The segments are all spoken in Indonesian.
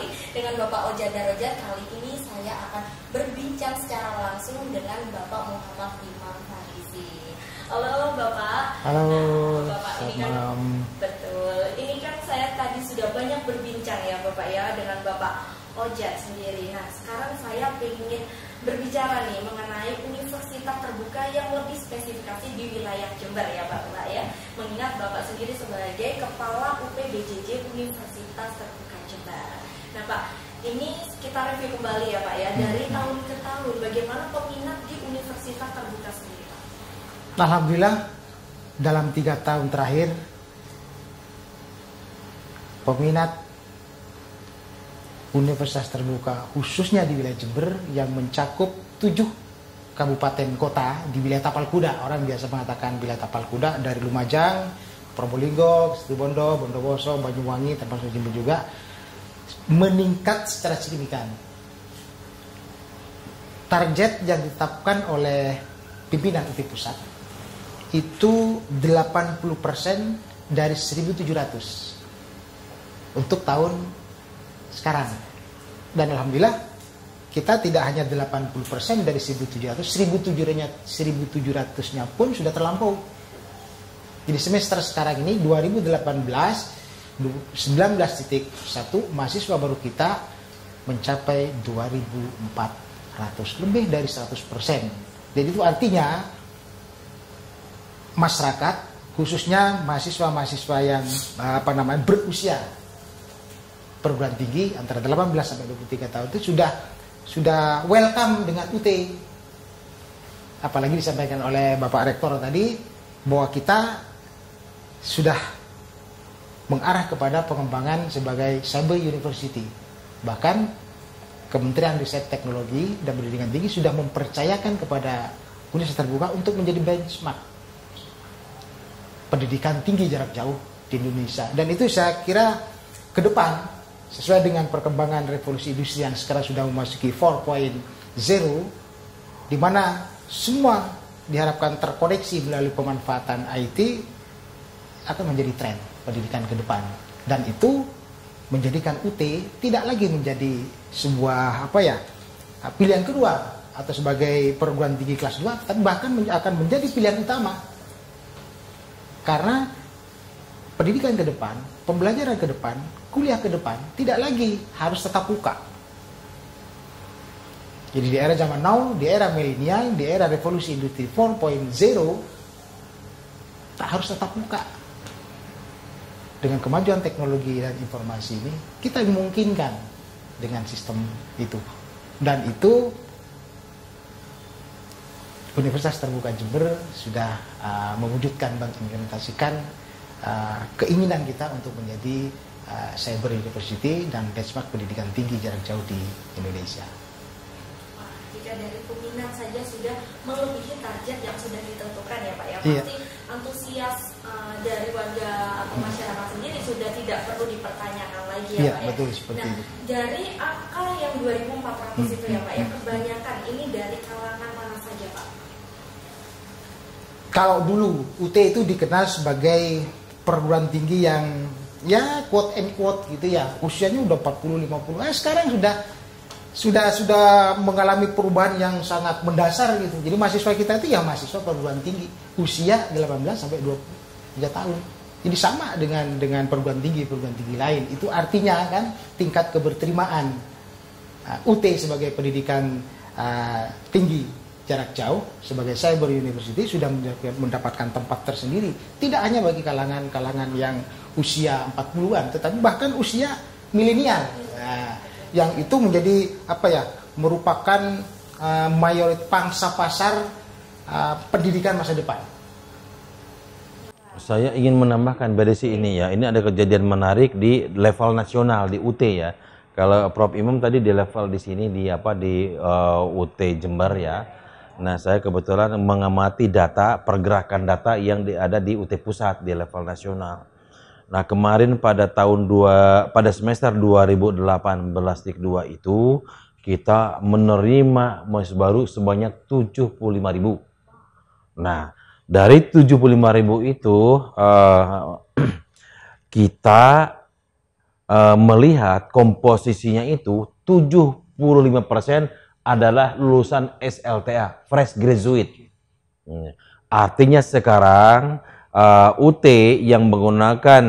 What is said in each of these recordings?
kembali dengan Bapak Ojat Darojat. Kali ini saya akan berbincang secara langsung dengan Bapak Muhammad Imam Farizi. Halo Bapak. Halo. Nah, Bapak ini kan betul. Ini kan saya tadi sudah banyak berbincang ya Bapak ya dengan Bapak Ojat sendiri. Nah, sekarang saya ingin berbicara nih mengenai universitas terbuka yang lebih spesifikasi di wilayah Jember ya Bapak ya. Mengingat Bapak sendiri sebagai Kepala UPBJJ Universitas Terbuka Jember. Nah Pak, ini kita review kembali ya Pak ya, dari tahun ke tahun bagaimana peminat di Universitas Terbuka sendiri Pak? Alhamdulillah dalam 3 tahun terakhir peminat Universitas Terbuka khususnya di wilayah Jember yang mencakup 7 kabupaten kota di wilayah Tapal Kuda. Orang biasa mengatakan wilayah Tapal Kuda dari Lumajang, Probolinggo, Situbondo, Bondowoso, Banyuwangi, termasuk Jember juga meningkat secara signifikan. Target yang ditetapkan oleh pimpinan UT Pusat itu 80% dari 1.700 untuk tahun sekarang. Dan alhamdulillah kita tidak hanya 80% dari 1.700, 1.700-nya pun sudah terlampau. Jadi semester sekarang ini 2018 19.1 mahasiswa baru kita mencapai 2.400, lebih dari 100%. Jadi itu artinya masyarakat khususnya mahasiswa-mahasiswa yang berusia perguruan tinggi antara 18 sampai 23 tahun itu sudah welcome dengan UT. Apalagi disampaikan oleh Bapak Rektor tadi bahwa kita sudah mengarah kepada pengembangan sebagai cyber university. Bahkan Kementerian Riset Teknologi dan Pendidikan Tinggi sudah mempercayakan kepada Universitas Terbuka untuk menjadi benchmark pendidikan tinggi jarak jauh di Indonesia. Dan itu saya kira ke depan sesuai dengan perkembangan revolusi industri yang sekarang sudah memasuki 4.0, di mana semua diharapkan terkoneksi melalui pemanfaatan IT, akan menjadi tren pendidikan ke depan. Dan itu menjadikan UT tidak lagi menjadi sebuah pilihan kedua atau sebagai perguruan tinggi kelas 2, tapi bahkan akan menjadi pilihan utama. Karena pendidikan ke depan, pembelajaran ke depan, kuliah ke depan tidak lagi harus tetap muka. Jadi di era zaman now, di era milenial, di era revolusi industri 4.0 tak harus tetap muka. Dengan kemajuan teknologi dan informasi ini, kita dimungkinkan dengan sistem itu. Dan itu Universitas Terbuka Jember sudah mewujudkan dan mengimplementasikan keinginan kita untuk menjadi cyber university dan benchmark pendidikan tinggi jarak jauh di Indonesia. Jika dari peminat saja sudah melebihi target yang sudah ditentukan ya Pak ya, pasti antusias dari warga atau masyarakat sendiri sudah tidak perlu dipertanyakan lagi ya Pak ya. Betul, seperti itu. Dari angka yang 2.400 itu ya Pak ya, kebanyakan ini dari kalangan mana saja Pak? Kalau dulu UT itu dikenal sebagai perguruan tinggi yang quote and quote gitu ya, usianya udah 40-50. Sekarang sudah mengalami perubahan yang sangat mendasar gitu. Jadi mahasiswa kita itu ya mahasiswa perguruan tinggi usia 18 sampai 23 tahun. Jadi sama dengan perguruan tinggi lain. Itu artinya kan tingkat keberterimaan UT sebagai pendidikan tinggi jarak jauh sebagai cyber university sudah mendapatkan tempat tersendiri, tidak hanya bagi kalangan yang usia 40-an, tetapi bahkan usia milenial. Yang itu menjadi merupakan mayoritas pangsa pasar pendidikan masa depan. Saya ingin menambahkan pada ini ya, ini ada kejadian menarik di level nasional di UT ya. Kalau Prof Imam tadi di level di sini di UT Jember ya. Nah, saya kebetulan mengamati data, pergerakan data yang ada di UT Pusat di level nasional. Nah, kemarin pada semester 2018-2 itu kita menerima mahasiswa baru sebanyak 75.000. Nah, dari 75.000 itu kita melihat komposisinya itu 75% adalah lulusan SLTA, fresh graduate. Artinya sekarang UT yang menggunakan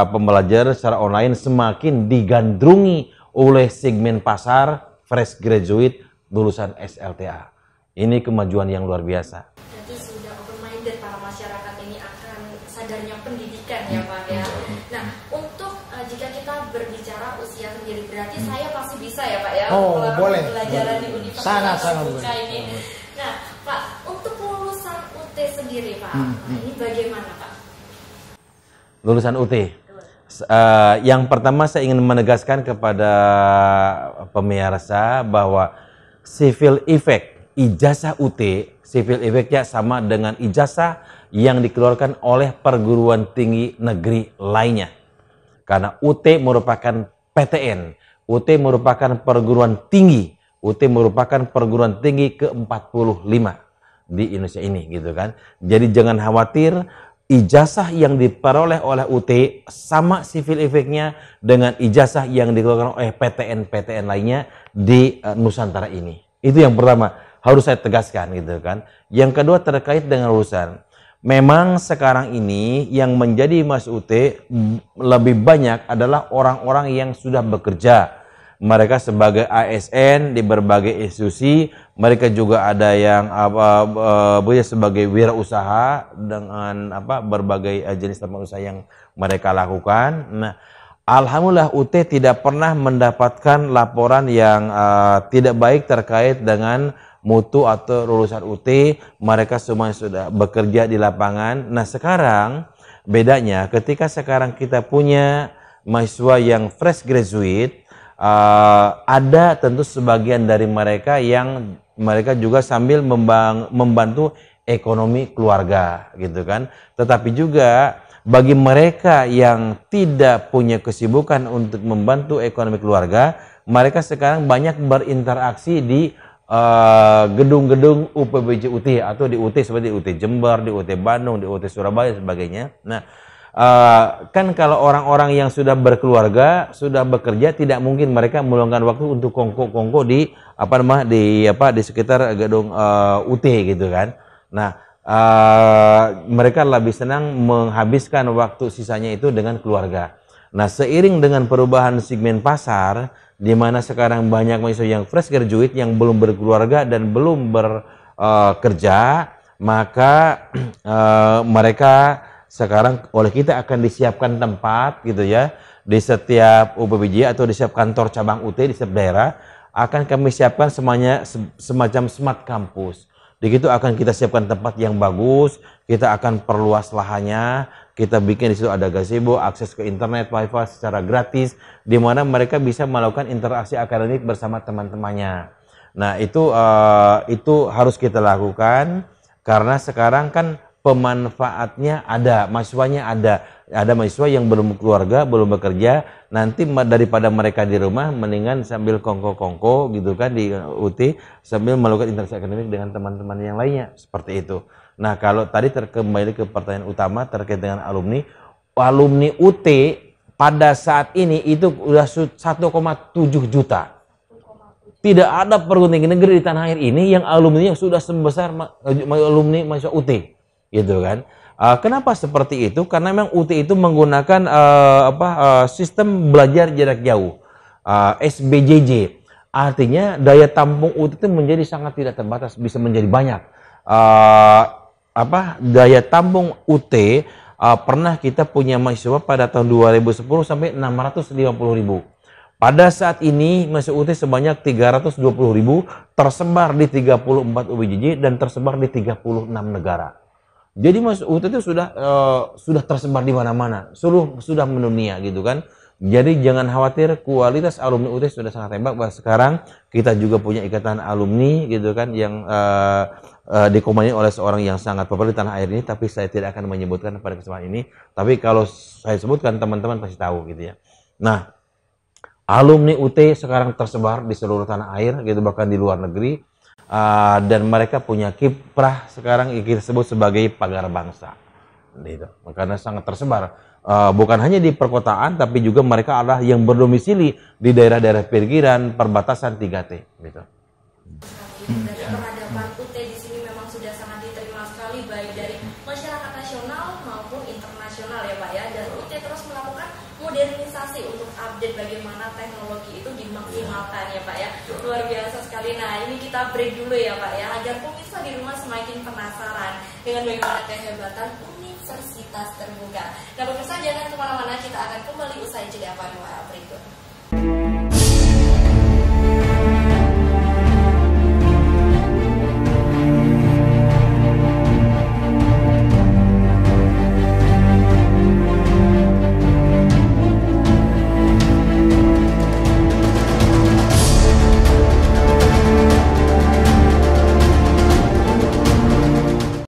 pembelajaran secara online semakin digandrungi oleh segmen pasar fresh graduate lulusan SLTA. Ini kemajuan yang luar biasa. Jadi sudah open-minded para masyarakat ini akan sadarnya pendidikan ya Pak ya. Nah untuk jika kita berbicara usia sendiri berarti saya pasti bisa ya Pak ya. Oh boleh. Pelajaran di Universitas Sangat Terbuka ini. Nah Pak untuk lulusan UT sendiri Pak, ini bagaimana Pak? Lulusan UT. Yang pertama saya ingin menegaskan kepada pemirsa bahwa civil effect ijazah UT, civil effect-nya sama dengan ijazah yang dikeluarkan oleh perguruan tinggi negeri lainnya. Karena UT merupakan PTN, UT merupakan perguruan tinggi, UT merupakan perguruan tinggi ke-45 di Indonesia ini gitu kan. Jadi jangan khawatir, ijazah yang diperoleh oleh UT sama civil effect-nya dengan ijazah yang dikeluarkan oleh PTN-PTN lainnya di Nusantara ini. Itu yang pertama, harus saya tegaskan gitu kan. Yang kedua terkait dengan lulusan. Memang sekarang ini yang menjadi Mas UT lebih banyak adalah orang-orang yang sudah bekerja. Mereka sebagai ASN di berbagai institusi, mereka juga ada yang sebagai wirausaha dengan berbagai jenis tempat usaha yang mereka lakukan. Nah, alhamdulillah UT tidak pernah mendapatkan laporan yang tidak baik terkait dengan mutu atau lulusan UT. Mereka semua sudah bekerja di lapangan. Nah sekarang bedanya ketika sekarang kita punya mahasiswa yang fresh graduate, ada tentu sebagian dari mereka yang mereka juga sambil membantu ekonomi keluarga gitu kan. Tetapi juga bagi mereka yang tidak punya kesibukan untuk membantu ekonomi keluarga, mereka sekarang banyak berinteraksi di gedung-gedung UPBJ UT atau di UT seperti di UT Jember, di UT Bandung, di UT Surabaya dan sebagainya. Nah, kan kalau orang-orang yang sudah berkeluarga, sudah bekerja, tidak mungkin mereka meluangkan waktu untuk kongko-kongko di di sekitar gedung UT gitu kan. Nah, mereka lebih senang menghabiskan waktu sisanya itu dengan keluarga. Nah, seiring dengan perubahan segmen pasar, di mana sekarang banyak mahasiswa yang fresh graduate yang belum berkeluarga dan belum bekerja, maka mereka sekarang oleh kita akan disiapkan tempat gitu ya di setiap UPBJ atau di setiap kantor cabang UT di setiap daerah akan kami siapkan semuanya semacam smart campus. Di situ akan kita siapkan tempat yang bagus, kita akan perluas lahannya, kita bikin di situ ada gazebo, akses ke internet, wifi secara gratis, di mana mereka bisa melakukan interaksi akademik bersama teman-temannya. Nah itu harus kita lakukan karena sekarang kan pemanfaatnya ada, mahasiswanya ada mahasiswa yang belum keluarga, belum bekerja, nanti daripada mereka di rumah, mendingan sambil kongko-kongko gitu kan di UT, sambil melakukan interaksi akademik dengan teman-teman yang lainnya, seperti itu. Nah kalau tadi kembali ke pertanyaan utama terkait dengan alumni UT pada saat ini itu sudah 1,7 juta. Tidak ada perguruan tinggi negeri di tanah air ini yang alumni yang sudah sebesar alumni mahasiswa UT. Gitu kan. Kenapa seperti itu? Karena memang UT itu menggunakan sistem belajar jarak jauh, SBJJ. Artinya daya tampung UT itu menjadi sangat tidak terbatas, bisa menjadi banyak. Daya tampung UT pernah kita punya mahasiswa pada tahun 2010 sampai 650.000. Pada saat ini mahasiswa UT sebanyak 320.000 tersebar di 34 UPBJ dan tersebar di 36 negara. Jadi Mas UT itu sudah tersebar di mana-mana, sudah mendunia gitu kan. Jadi jangan khawatir, kualitas alumni UT sudah sangat hebat. Bahwa sekarang kita juga punya ikatan alumni gitu kan yang dikomandoi oleh seorang yang sangat populer di tanah air ini. Tapi saya tidak akan menyebutkan pada kesempatan ini. Tapi kalau saya sebutkan teman-teman pasti tahu gitu ya. Nah, alumni UT sekarang tersebar di seluruh tanah air gitu, bahkan di luar negeri. Dan mereka punya kiprah sekarang yang kita sebut sebagai pagar bangsa, gitu. Karena sangat tersebar. bukan hanya di perkotaan, tapi juga mereka adalah yang berdomisili di daerah-daerah pinggiran perbatasan 3T. Gitu. Dari peradaban UT di sini memang sudah sangat diterima sekali baik dari masyarakat nasional maupun internasional ya Pak ya. Dan UT terus melakukan modernisasi untuk update bagaimana teknologi itu dimaksimalkan ya Pak ya. Luar biasa sekali. Nah ini kita break dulu ya Pak ya, agar pemirsa di rumah semakin penasaran dengan bagaimana kehebatan Universitas Terbuka. Nah pemirsa jangan kemana-mana, kita akan kembali usai jeda pariwara berikut.